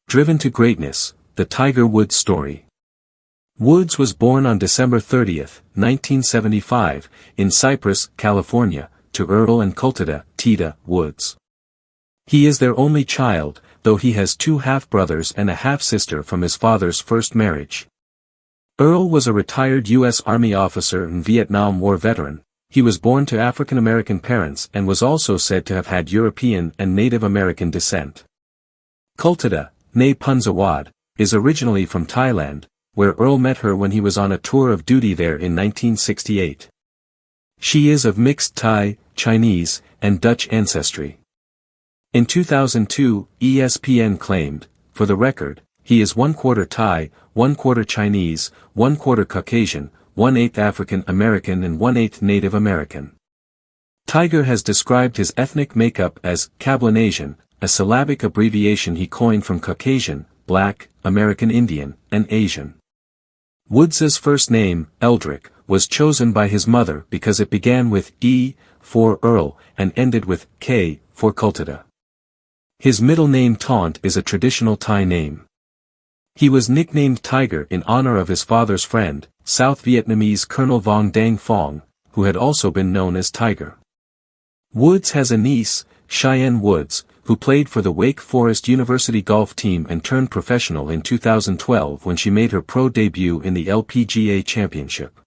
Driven to Greatness, the Tiger Woods Story. Woods was born on December 30, 1975, in Cypress, California, to Earl and Cultida Tita Woods. He is their only child, though he has two half-brothers and a half-sister from his father's first marriage. Earl was a retired U.S. Army officer and Vietnam War veteran. He was born to African-American parents and was also said to have had European and Native American descent. Cultida, née Punzawad, is originally from Thailand, where Earl met her when he was on a tour of duty there in 1968. She is of mixed Thai, Chinese, and Dutch ancestry. In 2002, ESPN claimed, for the record, he is 1/4 Thai, 1/4 Chinese, 1/4 Caucasian, 1/8 African American and 1/8 Native American. Tiger has described his ethnic makeup as Cablinasian, a syllabic abbreviation he coined from Caucasian, Black, American Indian, and Asian. Woods's first name, Eldrick, was chosen by his mother because it began with E, for Earl, and ended with K, for Cultida. His middle name Taunt is a traditional Thai name. He was nicknamed Tiger in honor of his father's friend, South Vietnamese Colonel Vong Dang Phong, who had also been known as Tiger. Woods has a niece, Cheyenne Woods, who played for the Wake Forest University golf team and turned professional in 2012 when she made her pro debut in the LPGA Championship.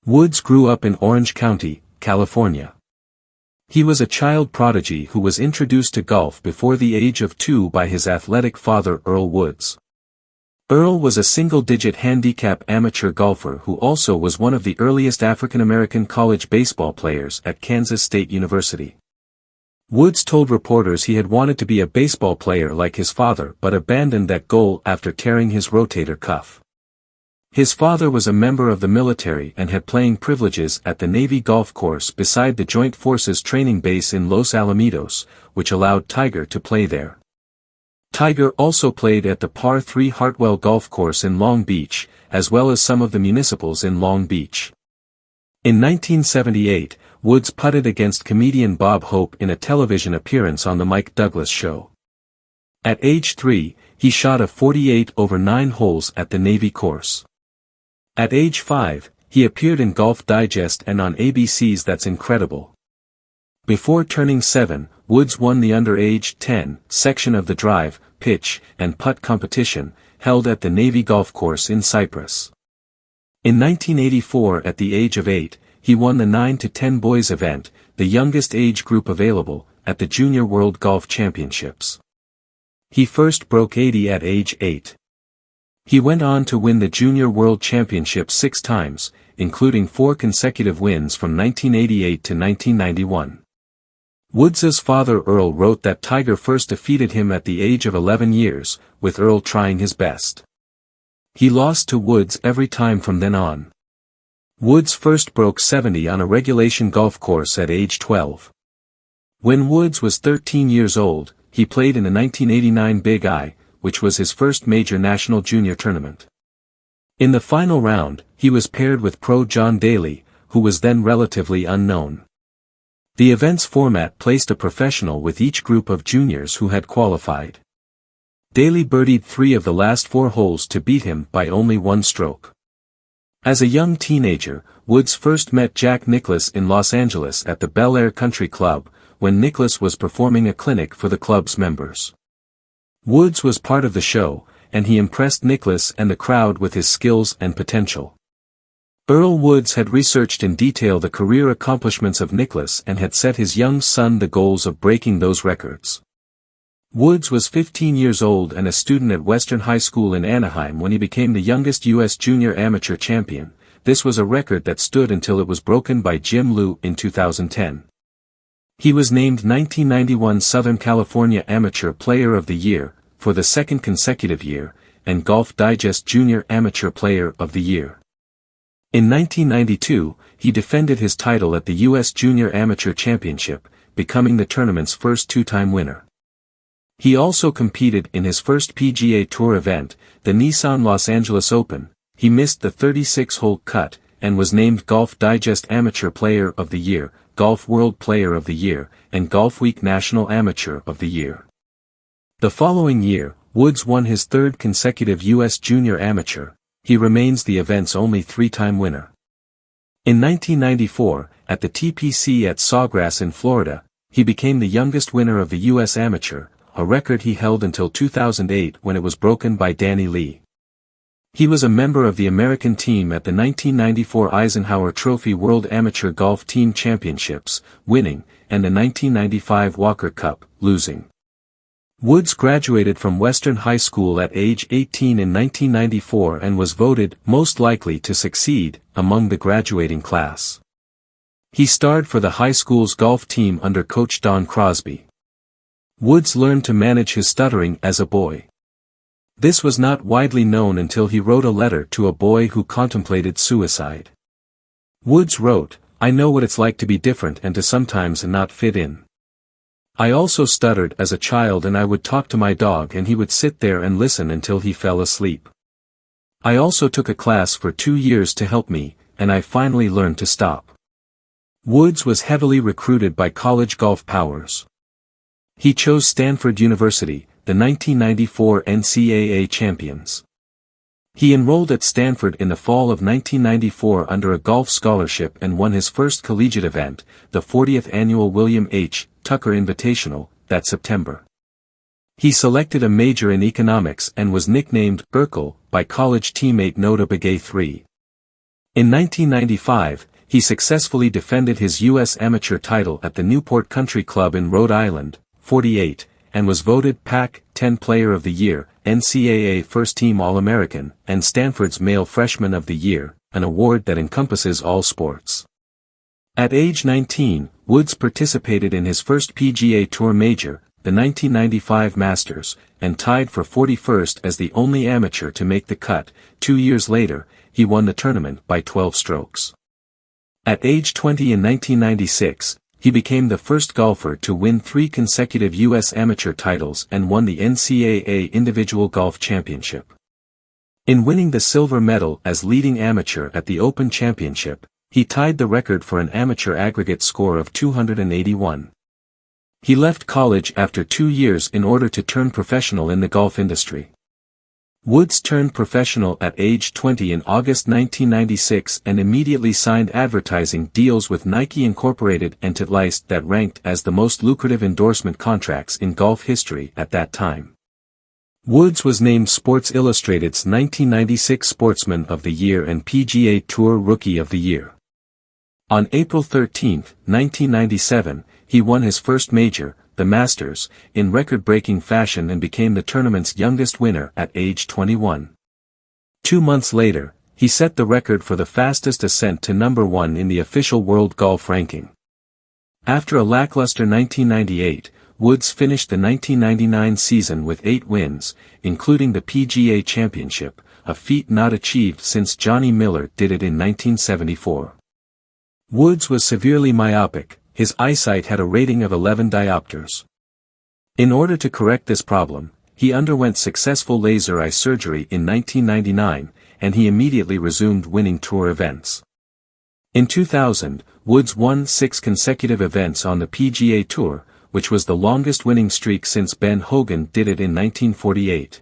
Woods grew up in Orange County, California. He was a child prodigy who was introduced to golf before the age of 2 by his athletic father Earl Woods. Earl was a single-digit handicap amateur golfer who also was one of the earliest African-American college baseball players at Kansas State University. Woods told reporters he had wanted to be a baseball player like his father but abandoned that goal after tearing his rotator cuff. His father was a member of the military and had playing privileges at the Navy golf course beside the Joint Forces training base in Los Alamitos, which allowed Tiger to play there. Tiger also played at the Par 3 Hartwell Golf Course in Long Beach, as well as some of the municipals in Long Beach. In 1978, Woods putted against comedian Bob Hope in a television appearance on The Mike Douglas Show. At age 3, he shot a 48 over 9 holes at the Navy course. At age 5, he appeared in Golf Digest and on ABC's That's Incredible. Before turning 7, Woods won the under-age 10 section of the drive, pitch, and putt competition, held at the Navy Golf Course in Cypress. In 1984 at the age of 8, he won the 9 to 10 boys event, the youngest age group available, at the Junior World Golf Championships. He first broke 80 at age 8. He went on to win the Junior World Championship 6 times, including 4 consecutive wins from 1988 to 1991. Woods's father Earl wrote that Tiger first defeated him at the age of 11 years, with Earl trying his best. He lost to Woods every time from then on. Woods first broke 70 on a regulation golf course at age 12. When Woods was 13 years old, he played in the 1989 Big I, which was his first major national junior tournament. In the final round, he was paired with pro John Daly, who was then relatively unknown. The event's format placed a professional with each group of juniors who had qualified. Daly birdied 3 of the last 4 holes to beat him by only 1 stroke. As a young teenager, Woods first met Jack Nicklaus in Los Angeles at the Bel Air Country Club, when Nicklaus was performing a clinic for the club's members. Woods was part of the show, and he impressed Nicklaus and the crowd with his skills and potential. Earl Woods had researched in detail the career accomplishments of Nicklaus and had set his young son the goals of breaking those records. Woods was 15 years old and a student at Western High School in Anaheim when he became the youngest U.S. junior amateur champion. This was a record that stood until it was broken by Jim Liu in 2010. He was named 1991 Southern California Amateur Player of the Year, for the 2nd consecutive year, and Golf Digest Junior Amateur Player of the Year. In 1992, he defended his title at the U.S. Junior Amateur Championship, becoming the tournament's first 2-time winner. He also competed in his first PGA Tour event, the Nissan Los Angeles Open. He missed the 36-hole cut, and was named Golf Digest Amateur Player of the Year, Golf World Player of the Year, and Golfweek National Amateur of the Year. The following year, Woods won his third consecutive U.S. Junior Amateur. He remains the event's only three-time winner. In 1994, at the TPC at Sawgrass in Florida, he became the youngest winner of the U.S. Amateur, a record he held until 2008 when it was broken by Danny Lee. He was a member of the American team at the 1994 Eisenhower Trophy World Amateur Golf Team Championships, winning, and the 1995 Walker Cup, losing. Woods graduated from Western High School at age 18 in 1994 and was voted most likely to succeed among the graduating class. He starred for the high school's golf team under coach Don Crosby. Woods learned to manage his stuttering as a boy. This was not widely known until he wrote a letter to a boy who contemplated suicide. Woods wrote, "I know what it's like to be different and to sometimes not fit in. I also stuttered as a child and I would talk to my dog and he would sit there and listen until he fell asleep. I also took a class for 2 years to help me, and I finally learned to stop." Woods was heavily recruited by college golf powers. He chose Stanford University, the 1994 NCAA champions. He enrolled at Stanford in the fall of 1994 under a golf scholarship and won his first collegiate event, the 40th annual William H. Tucker Invitational, that September. He selected a major in economics and was nicknamed Urkel by college teammate Nota Begay III. In 1995, he successfully defended his U.S. amateur title at the Newport Country Club in Rhode Island, 48, and was voted Pac-10 Player of the Year, NCAA First Team All-American, and Stanford's Male Freshman of the Year, an award that encompasses all sports. At age 19, Woods participated in his first PGA Tour major, the 1995 Masters, and tied for 41st as the only amateur to make the cut. 2 years later, he won the tournament by 12 strokes. At age 20 in 1996, he became the first golfer to win 3 consecutive U.S. amateur titles and won the NCAA Individual Golf Championship. In winning the silver medal as leading amateur at the Open Championship, he tied the record for an amateur aggregate score of 281. He left college after 2 years in order to turn professional in the golf industry. Woods turned professional at age 20 in August 1996 and immediately signed advertising deals with Nike Incorporated and Titleist that ranked as the most lucrative endorsement contracts in golf history at that time. Woods was named Sports Illustrated's 1996 Sportsman of the Year and PGA Tour Rookie of the Year. On April 13, 1997, he won his first major, the Masters, in record-breaking fashion and became the tournament's youngest winner at age 21. 2 months later, he set the record for the fastest ascent to number 1 in the official world golf ranking. After a lackluster 1998, Woods finished the 1999 season with 8 wins, including the PGA Championship, a feat not achieved since Johnny Miller did it in 1974. Woods was severely myopic. His eyesight had a rating of 11 diopters. In order to correct this problem, he underwent successful laser eye surgery in 1999, and he immediately resumed winning tour events. In 2000, Woods won 6 consecutive events on the PGA Tour, which was the longest winning streak since Ben Hogan did it in 1948.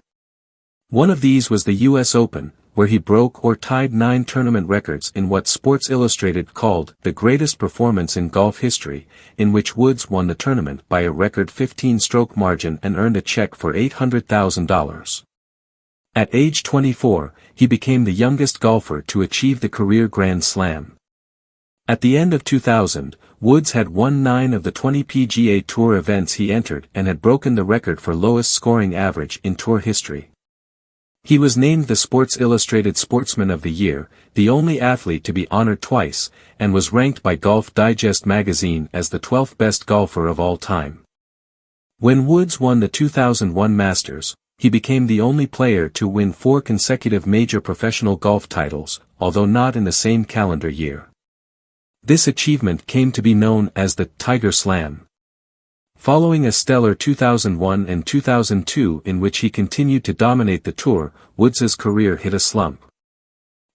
One of these was the U.S. Open, where he broke or tied 9 tournament records in what Sports Illustrated called the greatest performance in golf history, in which Woods won the tournament by a record 15-stroke margin and earned a check for $800,000. At age 24, he became the youngest golfer to achieve the career Grand Slam. At the end of 2000, Woods had won 9 of the 20 PGA Tour events he entered and had broken the record for lowest scoring average in tour history. He was named the Sports Illustrated Sportsman of the Year, the only athlete to be honored twice, and was ranked by Golf Digest magazine as the 12th best golfer of all time. When Woods won the 2001 Masters, he became the only player to win 4 consecutive major professional golf titles, although not in the same calendar year. This achievement came to be known as the Tiger Slam. Following a stellar 2001 and 2002 in which he continued to dominate the tour, Woods's career hit a slump.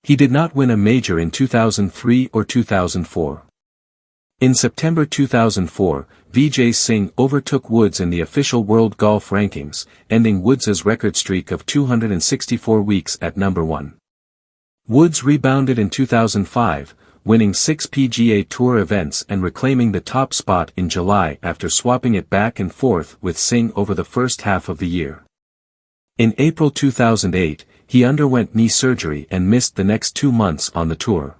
He did not win a major in 2003 or 2004. In September 2004, Vijay Singh overtook Woods in the official World Golf Rankings, ending Woods's record streak of 264 weeks at number 1. Woods rebounded in 2005, winning 6 PGA Tour events and reclaiming the top spot in July after swapping it back and forth with Singh over the first half of the year. In April 2008, he underwent knee surgery and missed the next 2 months on the tour.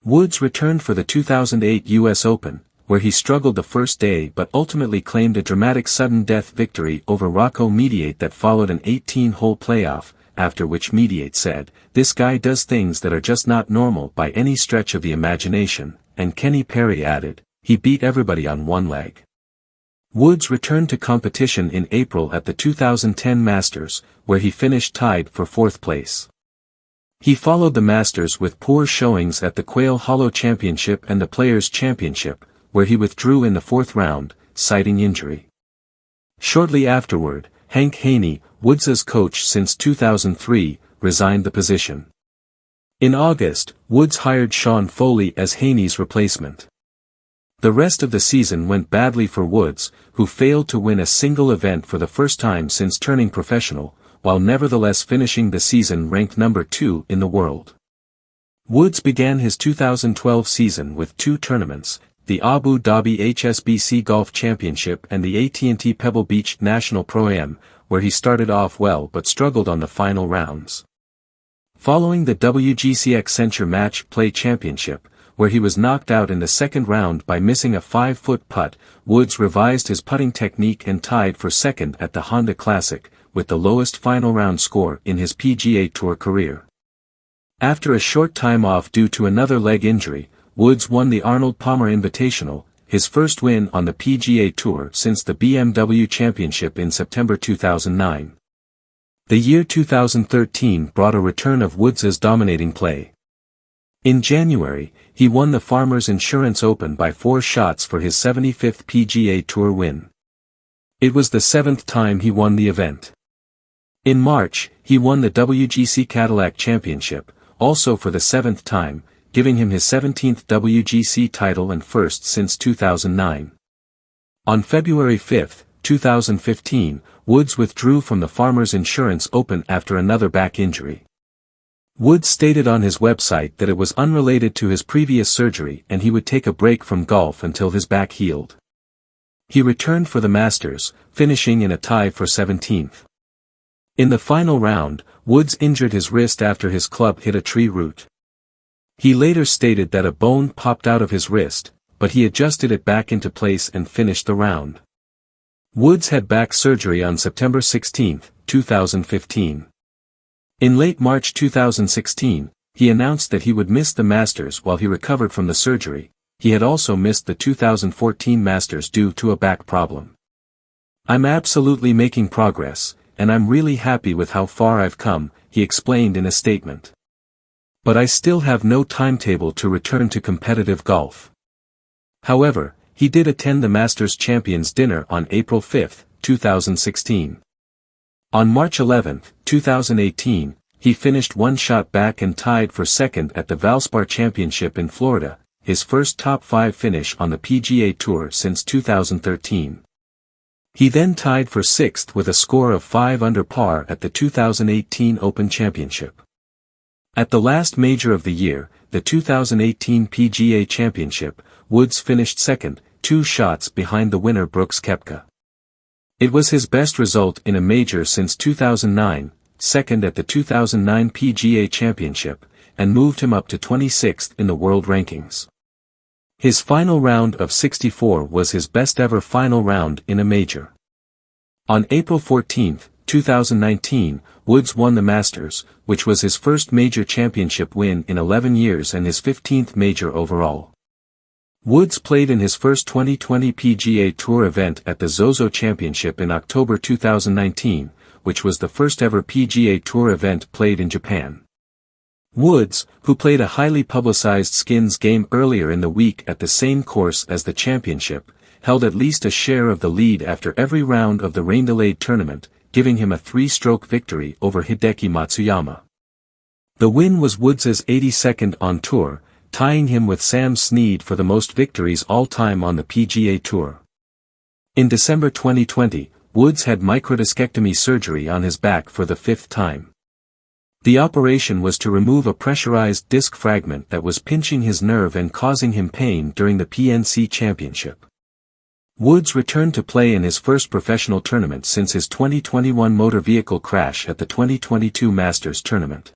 Woods returned for the 2008 US Open, where he struggled the first day but ultimately claimed a dramatic sudden death victory over Rocco Mediate that followed an 18-hole playoff, after which Mediate said, "This guy does things that are just not normal by any stretch of the imagination," and Kenny Perry added, "He beat everybody on one leg." Woods returned to competition in April at the 2010 Masters, where he finished tied for 4th place. He followed the Masters with poor showings at the Quail Hollow Championship and the Players' Championship, where he withdrew in the 4th round, citing injury. Shortly afterward, Hank Haney, Woods's coach since 2003, resigned the position. In August, Woods hired Sean Foley as Haney's replacement. The rest of the season went badly for Woods, who failed to win a single event for the first time since turning professional, while nevertheless finishing the season ranked number 2 in the world. Woods began his 2012 season with 2 tournaments, the Abu Dhabi HSBC Golf Championship and the AT&T Pebble Beach National Pro-Am, where he started off well but struggled on the final rounds. Following the WGC Accenture Match Play Championship, where he was knocked out in the 2nd round by missing a 5-foot putt, Woods revised his putting technique and tied for 2nd at the Honda Classic, with the lowest final round score in his PGA Tour career. After a short time off due to another leg injury, Woods won the Arnold Palmer Invitational, his first win on the PGA Tour since the BMW Championship in September 2009. The year 2013 brought a return of Woods's dominating play. In January, he won the Farmers Insurance Open by 4 shots for his 75th PGA Tour win. It was the 7th time he won the event. In March, he won the WGC Cadillac Championship, also for the 7th time, giving him his 17th WGC title and first since 2009. On February 5, 2015, Woods withdrew from the Farmers Insurance Open after another back injury. Woods stated on his website that it was unrelated to his previous surgery and he would take a break from golf until his back healed. He returned for the Masters, finishing in a tie for 17th. In the final round, Woods injured his wrist after his club hit a tree root. He later stated that a bone popped out of his wrist, but he adjusted it back into place and finished the round. Woods had back surgery on September 16, 2015. In late March 2016, he announced that he would miss the Masters while he recovered from the surgery. He had also missed the 2014 Masters due to a back problem. "I'm absolutely making progress, and I'm really happy with how far I've come," he explained in a statement. "But I still have no timetable to return to competitive golf." However, he did attend the Masters Champions Dinner on April 5, 2016. On March 11, 2018, he finished 1 shot back and tied for 2nd at the Valspar Championship in Florida, his first top 5 finish on the PGA Tour since 2013. He then tied for 6th with a score of 5 under par at the 2018 Open Championship. At the last major of the year, the 2018 PGA Championship, Woods finished 2nd, 2 shots behind the winner Brooks Koepka. It was his best result in a major since 2009, 2nd at the 2009 PGA Championship, and moved him up to 26th in the world rankings. His final round of 64 was his best ever final round in a major. On April 14, 2019, Woods won the Masters, which was his first major championship win in 11 years and his 15th major overall. Woods played in his first 2020 PGA Tour event at the Zozo Championship in October 2019, which was the first ever PGA Tour event played in Japan. Woods, who played a highly publicized skins game earlier in the week at the same course as the championship, held at least a share of the lead after every round of the rain-delayed tournament, giving him a 3-stroke victory over Hideki Matsuyama. The win was Woods' 82nd on tour, tying him with Sam Snead for the most victories all-time on the PGA Tour. In December 2020, Woods had microdiscectomy surgery on his back for the 5th time. The operation was to remove a pressurized disc fragment that was pinching his nerve and causing him pain during the PNC Championship. Woods returned to play in his first professional tournament since his 2021 motor vehicle crash at the 2022 Masters Tournament.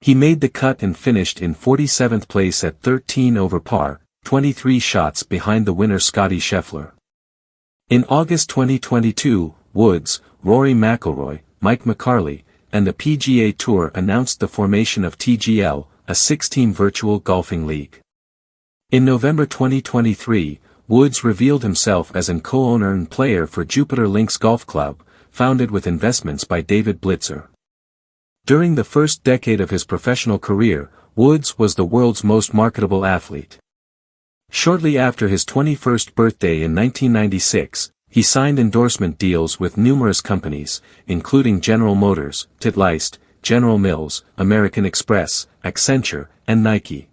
He made the cut and finished in 47th place at 13 over par, 23 shots behind the winner Scottie Scheffler. In August 2022, Woods, Rory McIlroy, Mike McCarley, and the PGA Tour announced the formation of TGL, a 6-team virtual golfing league. In November 2023, Woods revealed himself as an co-owner and player for Jupiter Links Golf Club, founded with investments by David Blitzer. During the first decade of his professional career, Woods was the world's most marketable athlete. Shortly after his 21st birthday in 1996, he signed endorsement deals with numerous companies, including General Motors, Titleist, General Mills, American Express, Accenture, and Nike.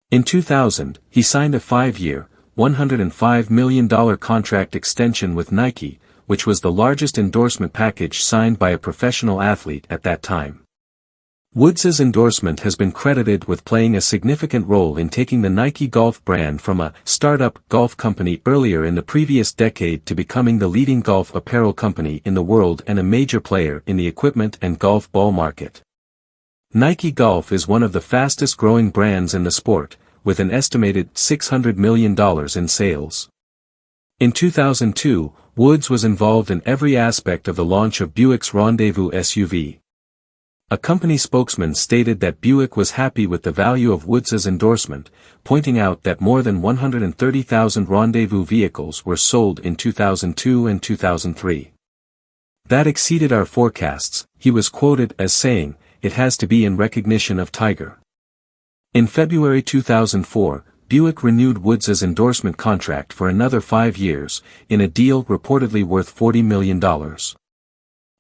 In 2000, he signed a 5-year, $105 million contract extension with Nike, which was the largest endorsement package signed by a professional athlete at that time. Woods's endorsement has been credited with playing a significant role in taking the Nike golf brand from a startup golf company earlier in the previous decade to becoming the leading golf apparel company in the world and a major player in the equipment and golf ball market. Nike Golf is one of the fastest growing brands in the sport, with an estimated $600 million in sales. In 2002, Woods was involved in every aspect of the launch of Buick's Rendezvous SUV. A company spokesman stated that Buick was happy with the value of Woods's endorsement, pointing out that more than 130,000 Rendezvous vehicles were sold in 2002 and 2003. That exceeded our forecasts, he was quoted as saying, "It has to be in recognition of Tiger." In February 2004, Buick renewed Woods's endorsement contract for another 5 years, in a deal reportedly worth $40 million.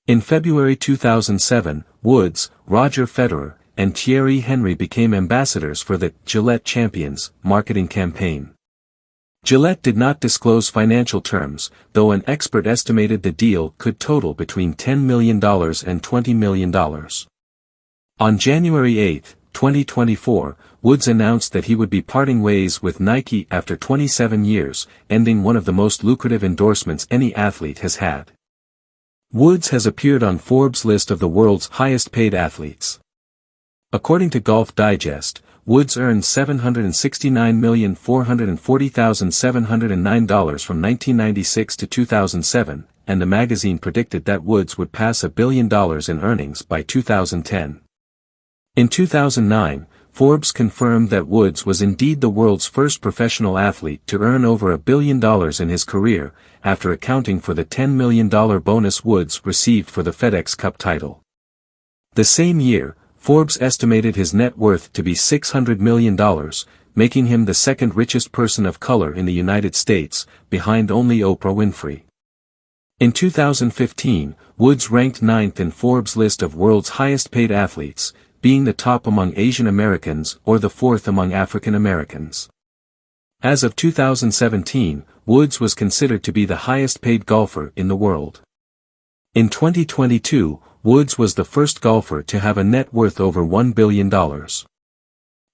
In February 2007, Woods, Roger Federer, and Thierry Henry became ambassadors for the Gillette Champions marketing campaign. Gillette did not disclose financial terms, though an expert estimated the deal could total between $10 million and $20 million. On January 8, 2024, Woods announced that he would be parting ways with Nike after 27 years, ending one of the most lucrative endorsements any athlete has had. Woods has appeared on Forbes' list of the world's highest-paid athletes. According to Golf Digest, Woods earned $769,440,709 from 1996 to 2007, and the magazine predicted that Woods would pass $1 billion in earnings by 2010. In 2009, Forbes confirmed that Woods was indeed the world's first professional athlete to earn over $1 billion in his career, after accounting for the $10 million bonus Woods received for the FedEx Cup title. The same year, Forbes estimated his net worth to be $600 million, making him the second richest person of color in the United States, behind only Oprah Winfrey. In 2015, Woods ranked 9th in Forbes' list of world's highest-paid athletes, being the top among Asian Americans or the 4th among African Americans. As of 2017, Woods was considered to be the highest-paid golfer in the world. In 2022, Woods was the first golfer to have a net worth over $1 billion.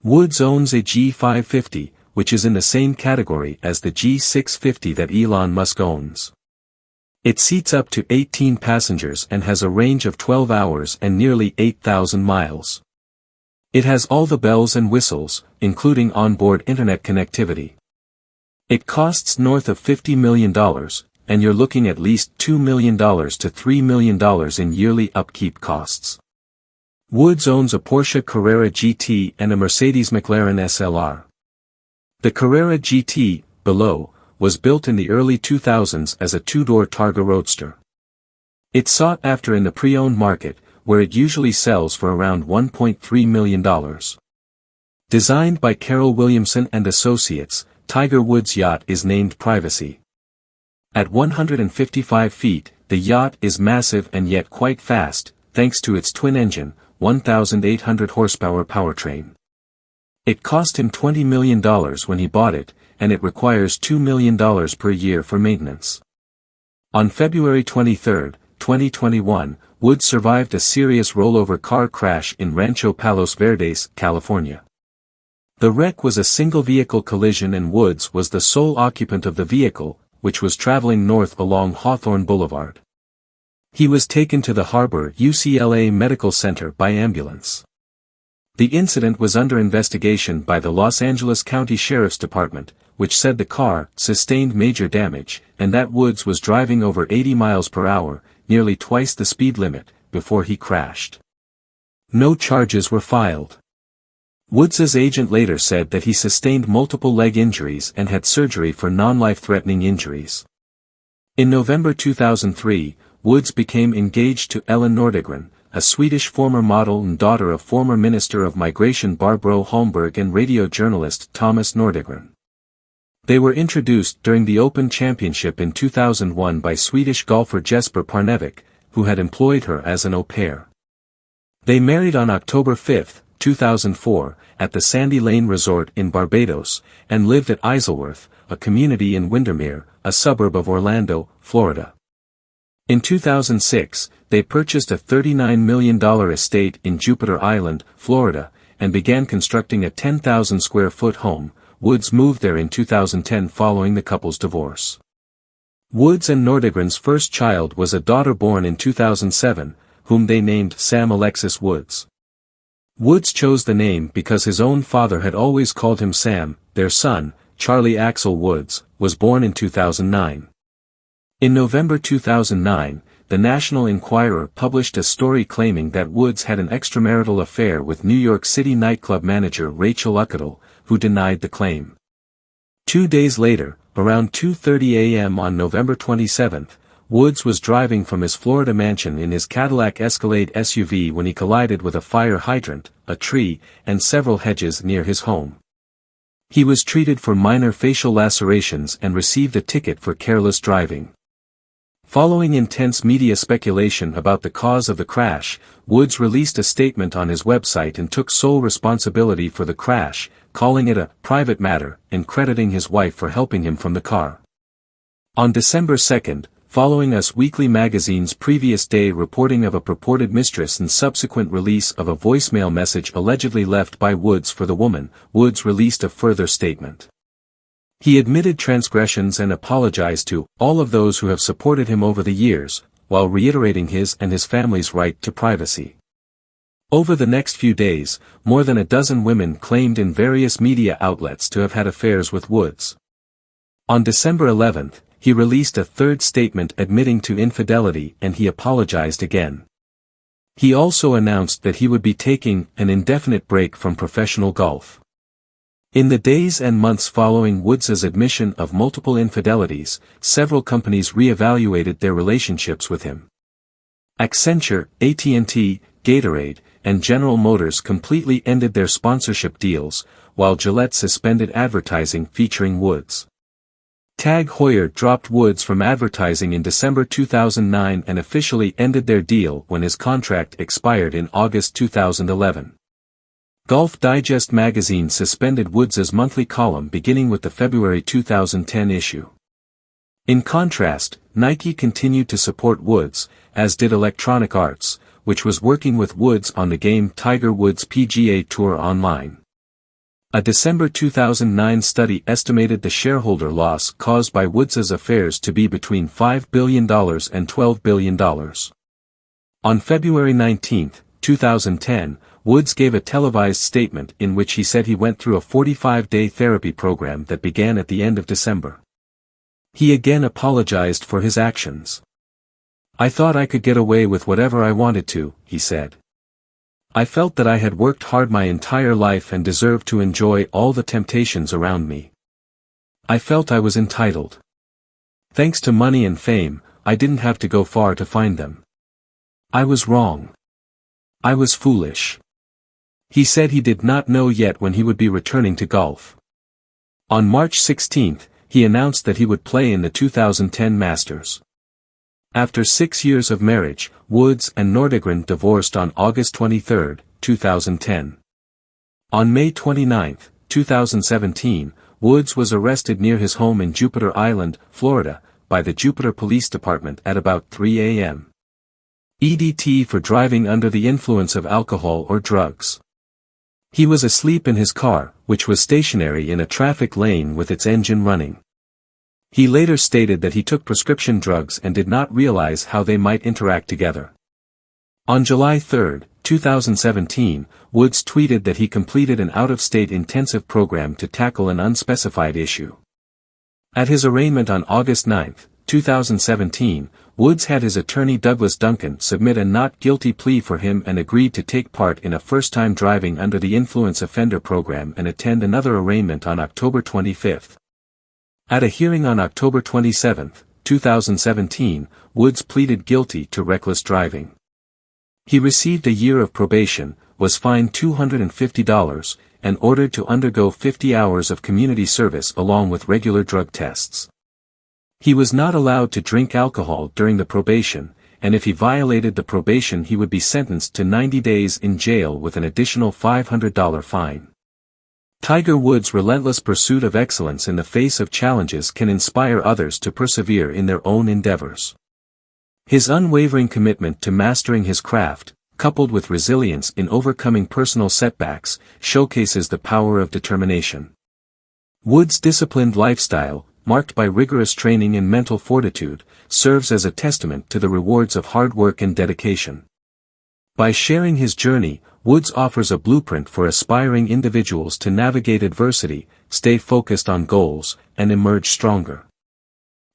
Woods owns a G550, which is in the same category as the G650 that Elon Musk owns. It seats up to 18 passengers and has a range of 12 hours and nearly 8,000 miles. It has all the bells and whistles, including onboard internet connectivity. It costs north of $50 million, and you're looking at least $2 million to $3 million in yearly upkeep costs. Woods owns a Porsche Carrera GT and a Mercedes McLaren SLR. The Carrera GT, below, was built in the early 2000s as a two-door Targa Roadster. It's sought after in the pre-owned market, where it usually sells for around $1.3 million. Designed by Carroll Williamson and Associates, Tiger Woods' yacht is named Privacy. At 155 feet, the yacht is massive and yet quite fast, thanks to its twin-engine, 1,800 horsepower powertrain. It cost him $20 million when he bought it, and it requires $2 million per year for maintenance. On February 23, 2021, Woods survived a serious rollover car crash in Rancho Palos Verdes, California. The wreck was a single-vehicle collision and Woods was the sole occupant of the vehicle, which was traveling north along Hawthorne Boulevard. He was taken to the Harbor UCLA Medical Center by ambulance. The incident was under investigation by the Los Angeles County Sheriff's Department, which said the car sustained major damage, and that Woods was driving over 80 miles per hour, nearly twice the speed limit, before he crashed. No charges were filed. Woods's agent later said that he sustained multiple leg injuries and had surgery for non-life-threatening injuries. In November 2003, Woods became engaged to Ellen Nordegren, a Swedish former model and daughter of former Minister of Migration Barbro Holmberg and radio journalist Thomas Nordegren. They were introduced during the Open Championship in 2001 by Swedish golfer Jesper Parnevik, who had employed her as an au pair. They married on October 5, 2004, at the Sandy Lane Resort in Barbados, and lived at Isleworth, a community in Windermere, a suburb of Orlando, Florida. In 2006, they purchased a $39 million estate in Jupiter Island, Florida, and began constructing a 10,000-square-foot home. Woods moved there in 2010 following the couple's divorce. Woods and Nordegren's first child was a daughter born in 2007, whom they named Sam Alexis Woods. Woods chose the name because his own father had always called him Sam. Their son, Charlie Axel Woods, was born in 2009. In November 2009, the National Enquirer published a story claiming that Woods had an extramarital affair with New York City nightclub manager Rachel Uckadel, who denied the claim. 2 days later, around 2:30 a.m. on November 27, Woods was driving from his Florida mansion in his Cadillac Escalade SUV when he collided with a fire hydrant, a tree, and several hedges near his home. He was treated for minor facial lacerations and received a ticket for careless driving. Following intense media speculation about the cause of the crash, Woods released a statement on his website and took sole responsibility for the crash, calling it a private matter and crediting his wife for helping him from the car. On December 2, following Us Weekly magazine's previous day reporting of a purported mistress and subsequent release of a voicemail message allegedly left by Woods for the woman, Woods released a further statement. He admitted transgressions and apologized to all of those who have supported him over the years, while reiterating his and his family's right to privacy. Over the next few days, more than a dozen women claimed in various media outlets to have had affairs with Woods. On December 11, he released a third statement admitting to infidelity and he apologized again. He also announced that he would be taking an indefinite break from professional golf. In the days and months following Woods's admission of multiple infidelities, several companies re-evaluated their relationships with him. Accenture, AT&T, Gatorade, and General Motors completely ended their sponsorship deals, while Gillette suspended advertising featuring Woods. Tag Heuer dropped Woods from advertising in December 2009 and officially ended their deal when his contract expired in August 2011. Golf Digest magazine suspended Woods's monthly column beginning with the February 2010 issue. In contrast, Nike continued to support Woods, as did Electronic Arts, which was working with Woods on the game Tiger Woods PGA Tour Online. A December 2009 study estimated the shareholder loss caused by Woods's affairs to be between $5 billion and $12 billion. On February 19, 2010, Woods gave a televised statement in which he said he went through a 45-day therapy program that began at the end of December. He again apologized for his actions. "I thought I could get away with whatever I wanted to," he said. "I felt that I had worked hard my entire life and deserved to enjoy all the temptations around me. I felt I was entitled. Thanks to money and fame, I didn't have to go far to find them. I was wrong. I was foolish." He said he did not know yet when he would be returning to golf. On March 16, he announced that he would play in the 2010 Masters. After 6 years of marriage, Woods and Nordegren divorced on August 23, 2010. On May 29, 2017, Woods was arrested near his home in Jupiter Island, Florida, by the Jupiter Police Department at about 3 a.m. EDT for driving under the influence of alcohol or drugs. He was asleep in his car, which was stationary in a traffic lane with its engine running. He later stated that he took prescription drugs and did not realize how they might interact together. On July 3, 2017, Woods tweeted that he completed an out-of-state intensive program to tackle an unspecified issue. At his arraignment on August 9, 2017, Woods had his attorney Douglas Duncan submit a not guilty plea for him and agreed to take part in a first-time driving under the influence offender program and attend another arraignment on October 25. At a hearing on October 27, 2017, Woods pleaded guilty to reckless driving. He received a year of probation, was fined $250, and ordered to undergo 50 hours of community service along with regular drug tests. He was not allowed to drink alcohol during the probation, and if he violated the probation he would be sentenced to 90 days in jail with an additional $500 fine. Tiger Woods' relentless pursuit of excellence in the face of challenges can inspire others to persevere in their own endeavors. His unwavering commitment to mastering his craft, coupled with resilience in overcoming personal setbacks, showcases the power of determination. Woods' disciplined lifestyle, marked by rigorous training and mental fortitude, serves as a testament to the rewards of hard work and dedication. By sharing his journey, Woods offers a blueprint for aspiring individuals to navigate adversity, stay focused on goals, and emerge stronger.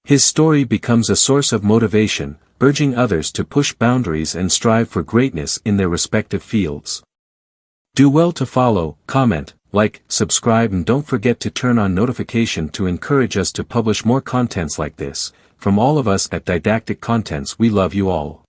His story becomes a source of motivation, urging others to push boundaries and strive for greatness in their respective fields. Do well to follow, comment, like, subscribe, and don't forget to turn on notification to encourage us to publish more contents like this. From all of us at Didactic Contents, we love you all.